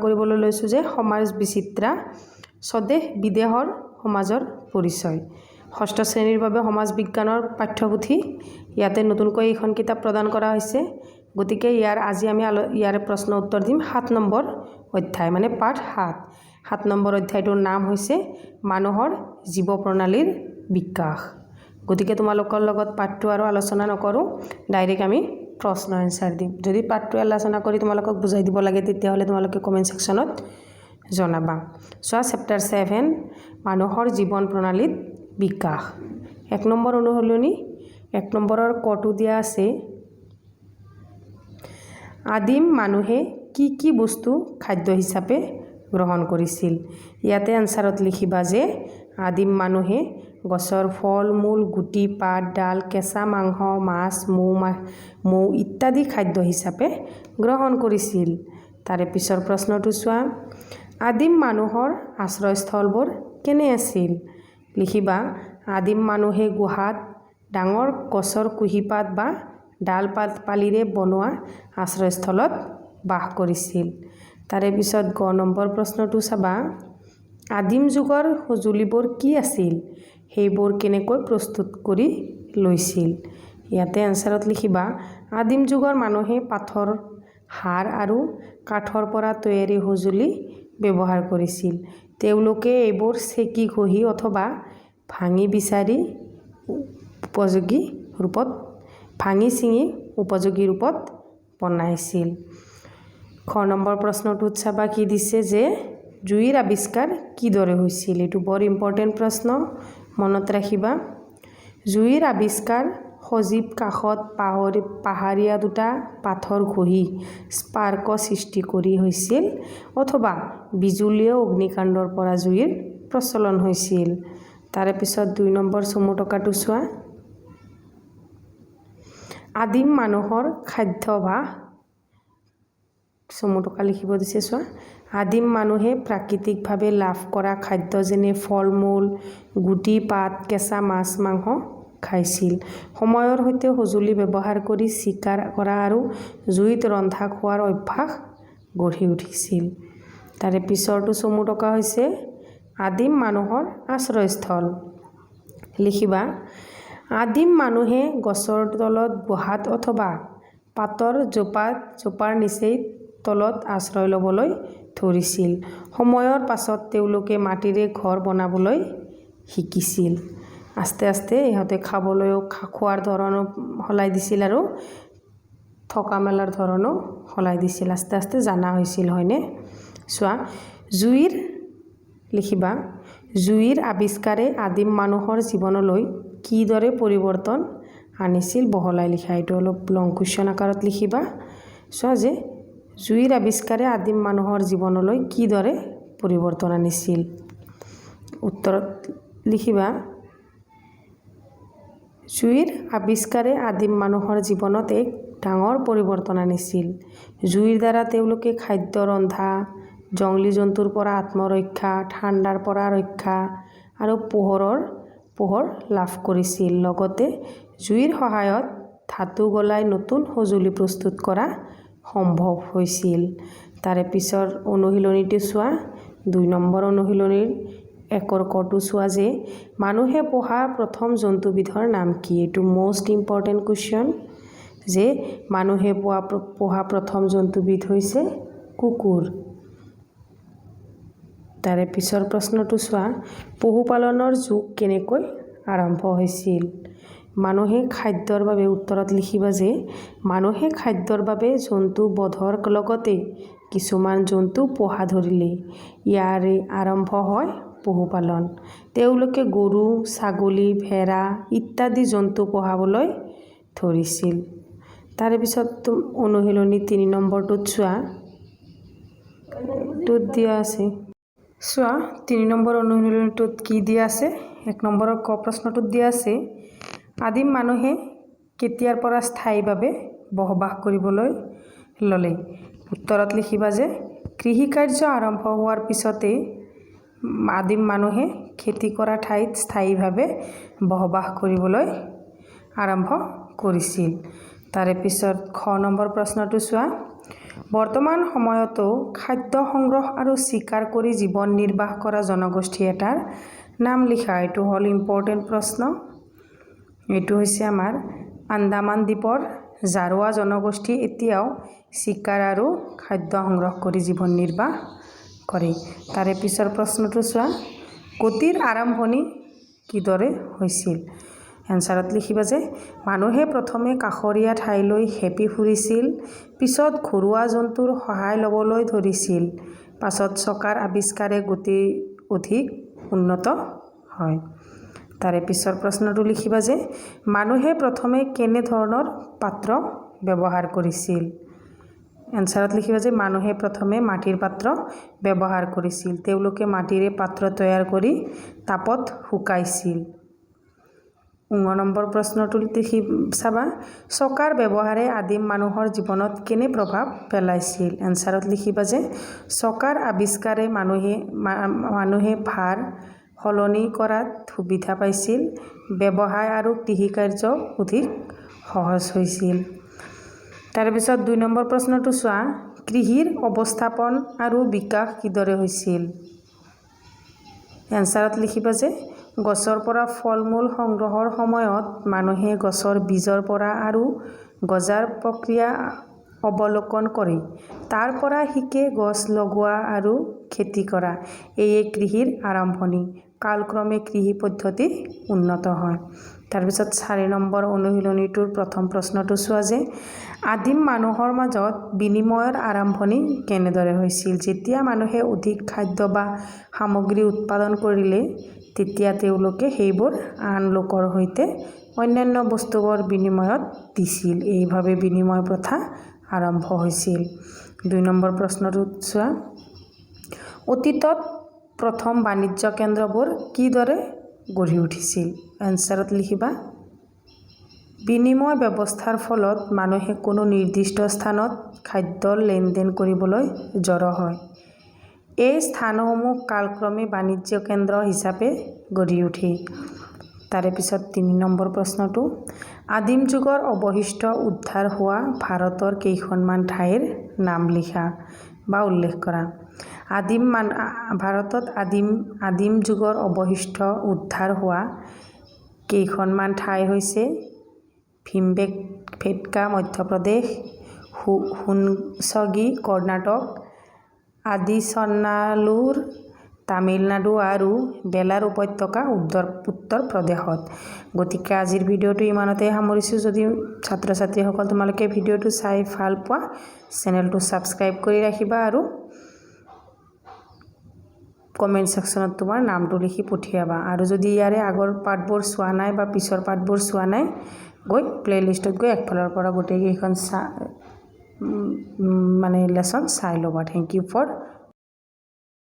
কৰিবলৈ লৈছোঁ যে সমাজ বিচিত্ৰা স্বদেশ বিদেশৰ সমাজৰ পৰিচয়। ষষ্ঠ শ্ৰেণীৰ বাবে সমাজ বিজ্ঞানৰ পাঠ্যপুথি ইয়াতে নতুনকৈ এইখন কিতাপ প্ৰদান কৰা হৈছে। গতিকে আজি আমি ইয়াৰে প্ৰশ্ন উত্তৰ দিম 7 নম্বৰ অধ্যায় মানে পাঠ 7 নম্বৰ অধ্যায়টোৰ নাম হৈছে মানুহৰ জীৱ প্ৰণালীৰ বিকাশ। গতিকে তোমালোকৰ লগত পাঠটো আৰু আলোচনা নকৰোঁ, ডাইৰেক্ট আমি প্ৰশ্ন এনসাৰ দিম। যদি পাঠটো আলোচনা কৰি তোমালোকক বুজাই দিব লাগে তেতিয়াহ'লে তোমালোকে কমেণ্ট ছেকশ্যনত জনাবা। চোৱা চেপ্টাৰ 7 মানুহৰ জীৱন প্ৰণালীত বিকাশ। 1 নম্বৰ অনুশীলনী 1 নম্বৰৰ কটো দিয়া আছে আদিম মানুহে কি কি বস্তু খাদ্য হিচাপে গ্ৰহণ কৰিছিল। ইয়াতে আনসাৰত লিখিবা যে আদিম মানুহে গছৰ ফল মূল গুটি পাত ডাল কেঁচা মাংস মাছ মৌ ইত্যাদি খাদ্য হিচাপে গ্ৰহণ কৰিছিল। তাৰে পিছৰ প্ৰশ্নটো চোৱা আদিম মানুহৰ আশ্ৰয়স্থলবোৰ কেনে আছিল। লিখিবা আদিম মানুহে গুহাত ডাঙৰ গছৰ কুঁহিপাত বা ডাল পালিৰে বনোৱা আশ্ৰয়স্থলত বাস কৰিছিল। তাৰে পিছত গ নম্বৰ প্ৰশ্নটো চাবা আদিম যুগৰ সঁজুলিবোৰ কি আছিল, সেইবোৰ কেনেকৈ প্ৰস্তুত কৰি লৈছিল। ইয়াতে আনসাৰত লিখিবা আদিম যুগৰ মানুহে পাথৰ হাড় আৰু কাঠৰ পৰা তৈয়াৰী সঁজুলি ব্যৱহাৰ কৰিছিল। তেওঁলোকে এইবোৰ চেকি ঘঁহি অথবা ভাঙি চিঙি উপযোগী ৰূপত বনাইছিল। খ নম্বৰ প্ৰশ্নটোত চাবা কি দিছে যে জুইৰ আৱিষ্কাৰ কিদৰে হৈছিল। এইটো বৰ ইম্পৰ্টেণ্ট প্ৰশ্ন, মনত ৰাখিবা। জুইৰ আৱিষ্কাৰ সজীৱ কাষত পাহাৰীয়া দুটা পাথৰ ঘঁহি স্পাৰ্ক সৃষ্টি কৰি হৈছিল অথবা বিজুলীয় অগ্নিকাণ্ডৰ পৰা জুইৰ প্ৰচলন হৈছিল। তাৰে পিছত 2 নম্বৰ চমু টকাটো চোৱা আদিম মানুহৰ খাদ্যাভ্যাস চমু টকা লিখিব দিছে। চোৱা আদিম মানুহে প্ৰাকৃতিকভাৱে লাভ কৰা খাদ্য যেনে ফল মূল গুটি পাত কেঁচা মাছ মাংস খাইছিল। সময়ৰ সৈতে সঁজুলি ব্যৱহাৰ কৰি চিকাৰ কৰা আৰু জুইত ৰন্ধা খোৱাৰ অভ্যাস গঢ়ি উঠিছিল। তাৰে পিছৰটো চমু টকা হৈছে আদিম মানুহৰ আশ্ৰয়স্থল। লিখিবা আদিম মানুহে গছৰ তলত গুহাত অথবা পাতৰ জোপাৰ নিচেই তলত আশ্ৰয় ল'বলৈ ধৰিছিল। সময়ৰ পাছত তেওঁলোকে মাটিৰে ঘৰ বনাবলৈ শিকিছিল। আস্তে আস্তে ইহঁতে খোৱাৰ ধৰণো সলাই দিছিল আৰু থকা মেলাৰ ধৰণো সলাই দিছিল। আস্তে আস্তে জানা হৈছিল, হয়নে। চোৱা জুইৰ আৱিষ্কাৰে আদিম মানুহৰ জীৱনলৈ কিদৰে পৰিৱৰ্তন আনিছিল বহলাই লিখা। এইটো অলপ লং কুৱেশ্যন আকাৰত লিখিবা। চোৱা যে জুইৰ আৱিষ্কাৰে আদিম মানুহৰ জীৱনলৈ কিদৰে পৰিৱৰ্তন আনিছিল। উত্তৰত লিখিবা জুইৰ আৱিষ্কাৰে আদিম মানুহৰ জীৱনত এক ডাঙৰ পৰিৱৰ্তন আনিছিল। জুইৰ দ্বাৰা তেওঁলোকে খাদ্য ৰন্ধা জংলী জন্তুৰ পৰা আত্মৰক্ষা ঠাণ্ডাৰ পৰা ৰক্ষা আৰু পোহৰ লাভ কৰিছিল। লগতে জুইৰ সহায়ত ধাতু গলাই নতুন সঁজুলি প্ৰস্তুত কৰা সম্ভৱ হৈছিল। তাৰে পিছৰ অনুশীলনীটো চোৱা 2 নম্বৰ অনুশীলনীৰ 1 কটো চোৱা যে মানুহে পোহা প্ৰথম জন্তুবিধৰ নাম কি। এইটো মষ্ট ইম্পৰ্টেণ্ট কুৱেশ্যন যে মানুহে পোহা প্ৰথম জন্তুবিধ হৈছে কুকুৰ। তাৰে পিছৰ প্ৰশ্নটো চোৱা পশুপালনৰ যুগ কেনেকৈ আৰম্ভ হৈছিল। মানুহে খাদ্যৰ বাবে উত্তৰত লিখিবা যে মানুহে খাদ্যৰ বাবে জন্তু বধৰ লগতে কিছুমান জন্তু পোহা ধৰিলে ইয়াৰে আৰম্ভ হয় পশুপালন। তেওঁলোকে গৰু ছাগলী ভেড়া ইত্যাদি জন্তু পোহাবলৈ ধৰিছিল। তাৰে পিছত অনুশীলনী 3 নম্বৰটোত চোৱা দিয়া আছে। চোৱা 3 নম্বৰ অনুশীলনীটোত কি দিয়া আছে। 1 নম্বৰৰ ক প্ৰশ্নটোত দিয়া আছে আদিম মানুহে কেতিয়াৰ পৰা স্থায়ীভাৱে বসবাস কৰিবলৈ ল'লে। উত্তৰত লিখিবা যে কৃষিকাৰ্য আৰম্ভ হোৱাৰ পিছতে আদিম মানুহে খেতি কৰা ঠাইত স্থায়ীভাৱে বসবাস কৰিবলৈ আৰম্ভ কৰিছিল। তাৰে পিছত খ নম্বৰ প্ৰশ্নটো চোৱা বৰ্তমান সময়তো খাদ্য সংগ্ৰহ আৰু চিকাৰ কৰি জীৱন নিৰ্বাহ কৰা জনগোষ্ঠী এটাৰ নাম লিখা। এইটো হ'ল ইম্পৰ্টেণ্ট প্ৰশ্ন। এইটো হৈছে আমাৰ আন্দামান দ্বীপৰ জাৰৱা জনগোষ্ঠী এতিয়াও চিকাৰ আৰু খাদ্য সংগ্ৰহ কৰি জীৱন নিৰ্বাহ কৰে। তাৰে পিছৰ প্ৰশ্নটো চোৱা, গতিৰ আৰম্ভণি কিদৰে হৈছিল? এনচাৰত লিখিবা যে মানুহে প্ৰথমে কাষৰীয়া ঠাইলৈ হেপি ফুৰিছিল, পিছত ঘৰুৱা জন্তুৰ সহায় ল'বলৈ ধৰিছিল, পাছত চকাৰ আৱিষ্কাৰে গতি অধিক উন্নত হয়। তাৰে পিছৰ প্ৰশ্নটো লিখিবা যে মানুহে প্ৰথমে কেনেধৰণৰ পাত্ৰ ব্যৱহাৰ কৰিছিল? এনচাৰত লিখিবা যে মানুহে প্ৰথমে মাটিৰ পাত্ৰ ব্যৱহাৰ কৰিছিল। তেওঁলোকে মাটিৰে পাত্ৰ তৈয়াৰ কৰি তাপত শুকাইছিল। 9 নম্বৰ প্ৰশ্নটো লিখি চাবা, চকাৰ ব্যৱহাৰে আদিম মানুহৰ জীৱনত কেনে প্ৰভাৱ পেলাইছিল? এনচাৰত লিখিবা যে চকাৰ আৱিষ্কাৰে মানুহে ভাৰ সলনি কৰাত সুবিধা পাইছিল, ব্যৱসায় আৰু কৃষিকাৰ্য অধিক সহজ হৈছিল। তাৰপিছত 2 নম্বৰ প্ৰশ্নটো চোৱা, কৃষিৰ অৱস্থাপন আৰু বিকাশ কিদৰে হৈছিল? এনচাৰত লিখিবা যে গছৰ পৰা ফল মূল সংগ্ৰহৰ সময়ত মানুহে গছৰ বীজৰ পৰা আৰু গজাৰ প্ৰক্ৰিয়া অৱলোকন কৰি তাৰ পৰা শিকে গছ লগোৱা আৰু খেতি কৰা। এয়ে কৃষিৰ আৰম্ভণি। কালক্ৰমে কৃষি পদ্ধতি উন্নত হয়। তাৰপিছত 4 নম্বৰ অনুশীলনীটোৰ প্ৰথম প্ৰশ্নটো চোৱা যে আদিম মানুহৰ মাজত বিনিময়ৰ আৰম্ভণি কেনেদৰে হৈছিল? যেতিয়া মানুহে অধিক খাদ্য বা সামগ্ৰী উৎপাদন কৰিলে, তেতিয়া তেওঁলোকে সেইবোৰ আন লোকৰ সৈতে অন্যান্য বস্তুবোৰ বিনিময়ত দিছিল। এইভাৱে বিনিময় প্ৰথা আৰম্ভ হৈছিল। 2 নম্বৰ প্ৰশ্নটো চোৱা, অতীতত প্ৰথম বাণিজ্য কেন্দ্ৰবোৰ কিদৰে গঢ়ি উঠিছিল? এনচাৰত লিখিবা, বিনিময় ব্যৱস্থাৰ ফলত মানুহে কোনো নিৰ্দিষ্ট স্থানত খাদ্যৰ লেনদেন কৰিবলৈ জড়ো হয়। এই স্থানসমূহ কালক্ৰমে বাণিজ্য কেন্দ্ৰ হিচাপে গঢ়ি উঠে। তাৰে পিছত 3 নম্বৰ প্ৰশ্নটো, আদিম যুগৰ অৱশিষ্ট উদ্ধাৰ হোৱা ভাৰতৰ কেইখনমান ঠাইৰ নাম লিখা বা উল্লেখ কৰা। ভাৰতত আদিম যুগৰ অৱশিষ্ট উদ্ধাৰ হোৱা কেইখনমান ঠাই হৈছে ভীমবেটকা মধ্যপ্ৰদেশ, হুনচগী কৰ্ণাটক, আদিচনালুৰ তামিলনাডু আৰু বেলাৰ উপত্যকা উত্তৰ প্ৰদেশত। গতিকে আজিৰ ভিডিঅ'টো ইমানতে সামৰিছোঁ। যদি ছাত্ৰ ছাত্ৰীসকল তোমালোকে ভিডিঅ'টো চাই ভাল পোৱা, চেনেলটো ছাবস্ক্ৰাইব কৰি ৰাখিবা আৰু কমেণ্ট ছেকশ্যনত তোমাৰ নামটো লিখি পঠিয়াবা। আৰু যদি ইয়াৰে আগৰ পাৰ্টবোৰ চোৱা নাই বা পিছৰ পাৰ্টবোৰ চোৱা নাই, গৈ প্লে'লিষ্টত গৈ একফালৰ পৰা গোটেইকেইখন লেচন চাই ল'বা। Thank U for